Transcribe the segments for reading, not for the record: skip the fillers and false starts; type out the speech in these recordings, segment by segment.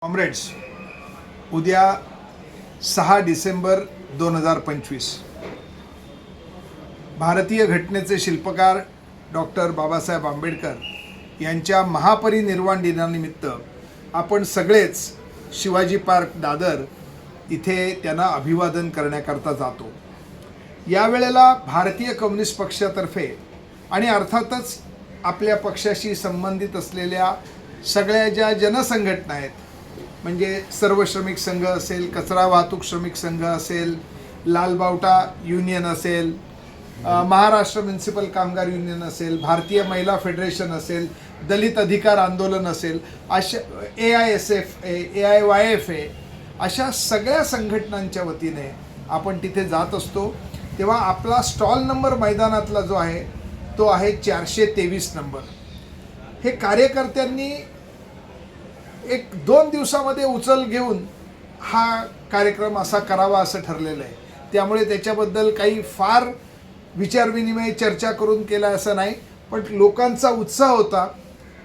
Comrades, उद्या 6 डिसेंबर 2025 भारतीय घटनेचे शिल्पकार डॉक्टर बाबासाहेब आंबेडकर यांच्या महापरिनिर्वाण दिनानिमित्त आपण सगळेच शिवाजी पार्क दादर इथे त्यांना अभिवादन करण्याकरता जातो। यावेळेला भारतीय कम्युनिस्ट पक्षातर्फे आणि अर्थातच आपल्या पक्षाशी संबंधित असलेल्या सगळ्या ज्या जनसंघटना आहेत, म्हणजे सर्व श्रमिक संघ असेल, कचरा वाहतूक श्रमिक संघ असेल, लालबावटा युनियन असेल, महाराष्ट्र म्युनिसिपल कामगार युनियन असेल, भारतीय महिला फेडरेशन असेल, दलित अधिकार आंदोलन असेल, अशा AISF, AIYF अशा सगळ्या संघटनांच्या वतीने आपण तिथे जात असतो। तेव्हा आपला स्टॉल नंबर मैदानातला जो आहे तो आहे 423 नंबर। हे कार्यकर्त्यांनी 1-2 दिवसामध्ये उचल घेऊन हा कार्यक्रम असा करावा असं ठरलेलं आहे। त्यामुळे त्याच्याबद्दल काही फार विचारविनिमय चर्चा करून केला असं नाही, पण लोकांचा उत्साह होता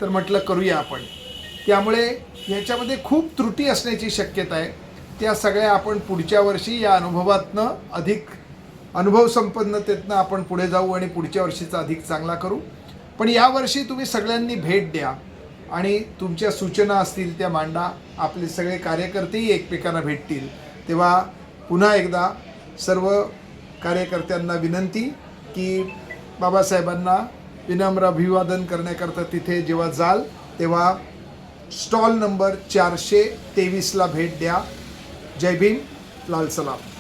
तर म्हटलं करूया आपण। त्यामुळे ह्याच्यामध्ये खूप त्रुटी असण्याची शक्यता आहे। त्या सगळ्या आपण पुढच्या वर्षी या अनुभवातनं अधिक अनुभव संपन्नतेतनं आपण पुढे जाऊ आणि पुढच्या वर्षीचा अधिक चांगला करू। पण यावर्षी तुम्ही सगळ्यांनी भेट द्या आणि तुमच्या सूचना असतील त्या मांडा। आपले सगळे कार्यकर्तेही एकमेकांना भेटतील। तेव्हा पुन्हा एकदा सर्व कार्यकर्त्यांना विनंती की बाबासाहेबांना विनम्र अभिवादन करण्याकरता तिथे जेव्हा जाल तेव्हा स्टॉल नंबर 423 ला भेट द्या। जय भीम, लाल सलाम।